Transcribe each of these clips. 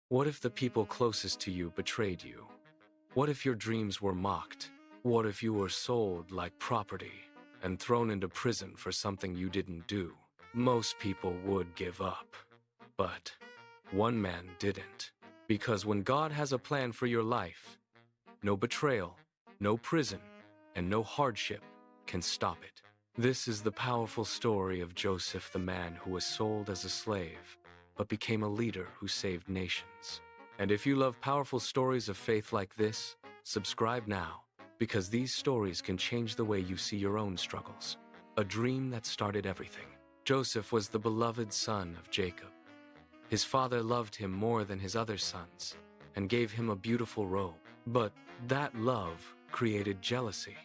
What if the people closest to you betrayed you? What if your dreams were mocked? What if you were sold like property and thrown into prison for something you didn't do? Most people would give up. But one man didn't. Because when God has a plan for your life, no betrayal, no prison, and no hardship can stop it. This is the powerful story of Joseph, the man who was sold as a slave, but became a leader who saved nations. And if you love powerful stories of faith like this, subscribe now, because these stories can change the way you see your own struggles. A dream that started everything. Joseph was the beloved son of Jacob. His father loved him more than his other sons and gave him a beautiful robe. But that love created jealousy.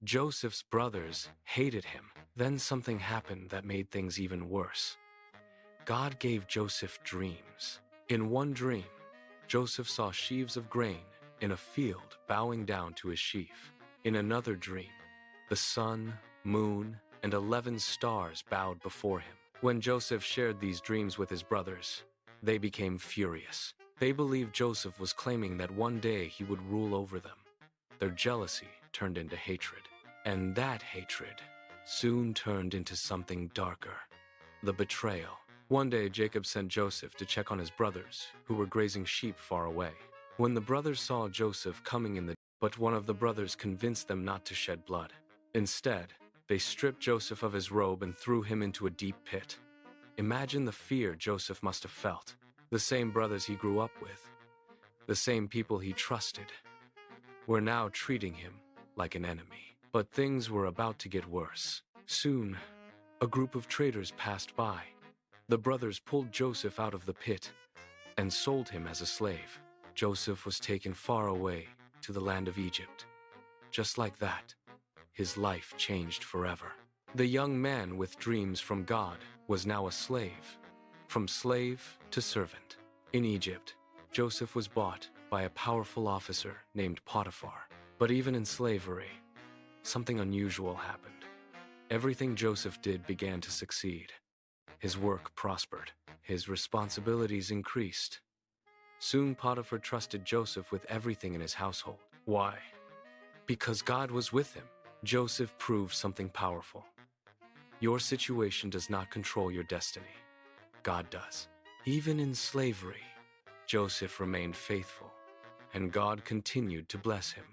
Joseph's brothers hated him. Then something happened that made things even worse. God gave Joseph dreams. In one dream, Joseph saw sheaves of grain in a field bowing down to his sheaf. In another dream, the sun, moon, and 11 stars bowed before him. When Joseph shared these dreams with his brothers, they became furious. They believed Joseph was claiming that one day he would rule over them. Their jealousy turned into hatred. And that hatred soon turned into something darker. The betrayal. One day, Jacob sent Joseph to check on his brothers, who were grazing sheep far away. When the brothers saw Joseph coming but one of the brothers convinced them not to shed blood. Instead, they stripped Joseph of his robe and threw him into a deep pit. Imagine the fear Joseph must have felt. The same brothers he grew up with, the same people he trusted, were now treating him like an enemy. But things were about to get worse. Soon, a group of traders passed by. The brothers pulled Joseph out of the pit and sold him as a slave. Joseph was taken far away to the land of Egypt. Just like that, his life changed forever. The young man with dreams from God was now a slave. From slave to servant. In Egypt, Joseph was bought by a powerful officer named Potiphar. But even in slavery, something unusual happened. Everything Joseph did began to succeed. His work prospered. His responsibilities increased. Soon Potiphar trusted Joseph with everything in his household. Why? Because God was with him. Joseph proved something powerful. Your situation does not control your destiny. God does. Even in slavery, Joseph remained faithful, and God continued to bless him.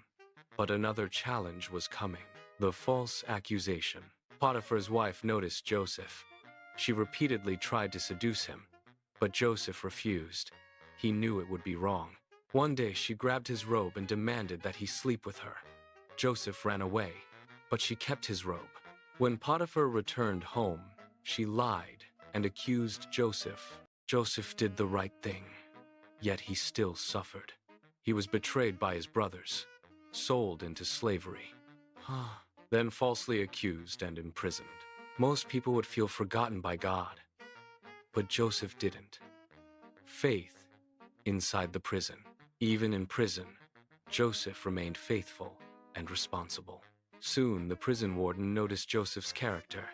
But another challenge was coming. The false accusation. Potiphar's wife noticed Joseph. She repeatedly tried to seduce him, but Joseph refused. He knew it would be wrong. One day she grabbed his robe and demanded that he sleep with her. Joseph ran away, but she kept his robe. When Potiphar returned home, she lied and accused Joseph. Joseph did the right thing, yet he still suffered. He was betrayed by his brothers, sold into slavery, then falsely accused and imprisoned. Most people would feel forgotten by God, but Joseph didn't. Faith inside the prison. Even in prison, Joseph remained faithful and responsible. Soon, the prison warden noticed Joseph's character.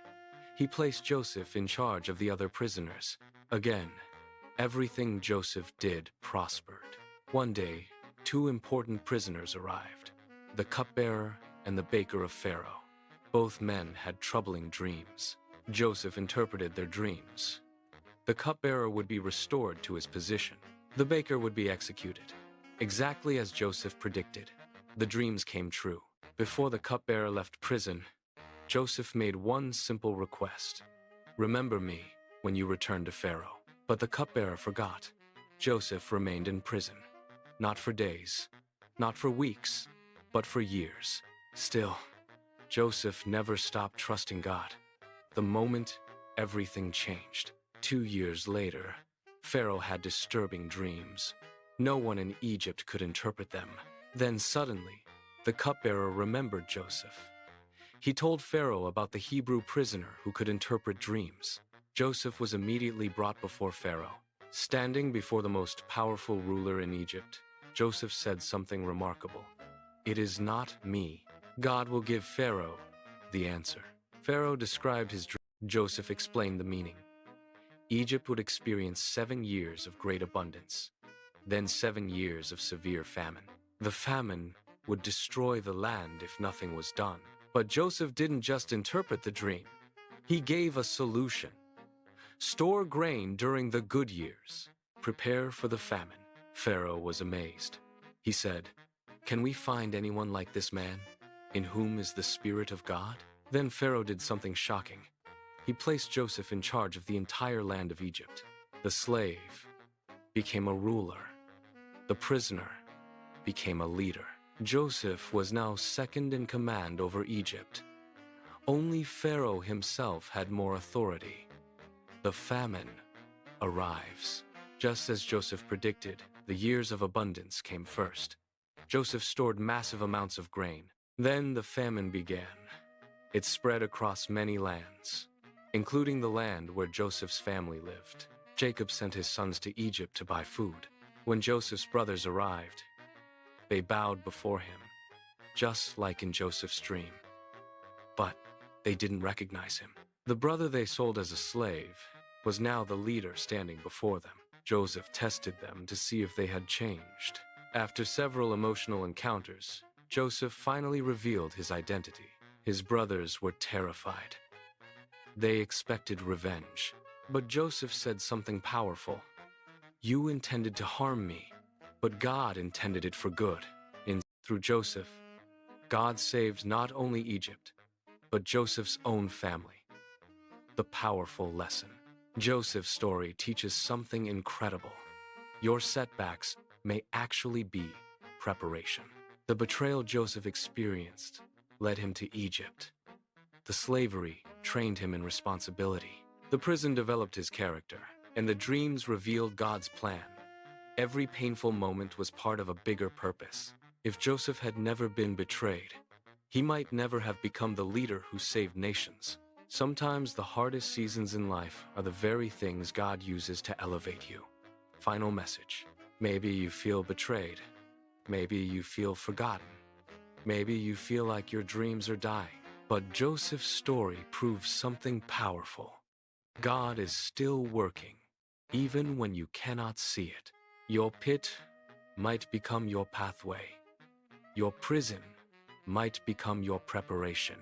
He placed Joseph in charge of the other prisoners. Again, everything Joseph did prospered. One day, 2 important prisoners arrived, the cupbearer and the baker of Pharaoh. Both men had troubling dreams. Joseph interpreted their dreams. The cupbearer would be restored to his position. The baker would be executed. Exactly as Joseph predicted, the dreams came true. Before the cupbearer left prison, Joseph made one simple request. Remember me when you return to Pharaoh. But the cupbearer forgot. Joseph remained in prison. Not for days, not for weeks, but for years. Still, Joseph never stopped trusting God. The moment everything changed. 2 years later, Pharaoh had disturbing dreams. No one in Egypt could interpret them. Then suddenly, the cupbearer remembered Joseph. He told Pharaoh about the Hebrew prisoner who could interpret dreams. Joseph was immediately brought before Pharaoh. Standing before the most powerful ruler in Egypt, Joseph said something remarkable. "It is not me. God will give Pharaoh the answer." Pharaoh described his dream. Joseph explained the meaning. Egypt would experience 7 years of great abundance. then 7 years of severe famine. The famine would destroy the land if nothing was done. But Joseph didn't just interpret the dream. He gave a solution. Store grain during the good years. Prepare for the famine. Pharaoh was amazed. He said, "Can we find anyone like this man, in whom is the Spirit of God?" Then Pharaoh did something shocking. He placed Joseph in charge of the entire land of Egypt. The slave became a ruler. The prisoner became a leader. Joseph was now second in command over Egypt. Only Pharaoh himself had more authority. The famine arrives. Just as Joseph predicted, the years of abundance came first. Joseph stored massive amounts of grain. Then the famine began. It spread across many lands, including the land where Joseph's family lived. Jacob sent his sons to Egypt to buy food. When Joseph's brothers arrived, they bowed before him, just like in Joseph's dream. But they didn't recognize him. The brother they sold as a slave was now the leader standing before them. Joseph tested them to see if they had changed. After several emotional encounters, Joseph finally revealed his identity. His brothers were terrified. They expected revenge. But Joseph said something powerful. "You intended to harm me, but God intended it for good." Through Joseph, God saved not only Egypt, but Joseph's own family. The powerful lesson. Joseph's story teaches something incredible. Your setbacks may actually be preparation. The betrayal Joseph experienced led him to Egypt. The slavery trained him in responsibility. The prison developed his character, and the dreams revealed God's plan. Every painful moment was part of a bigger purpose. If Joseph had never been betrayed, he might never have become the leader who saved nations. Sometimes the hardest seasons in life are the very things God uses to elevate you. Final message. Maybe you feel betrayed. Maybe you feel forgotten. Maybe you feel like your dreams are dying. But Joseph's story proves something powerful. God is still working, even when you cannot see it. Your pit might become your pathway. Your prison might become your preparation.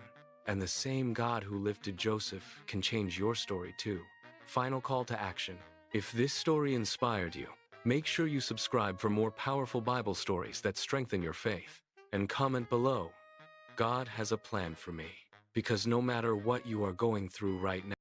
And the same God who lifted Joseph can change your story too. Final call to action. If this story inspired you, make sure you subscribe for more powerful Bible stories that strengthen your faith. And comment below, "God has a plan for me." Because no matter what you are going through right now,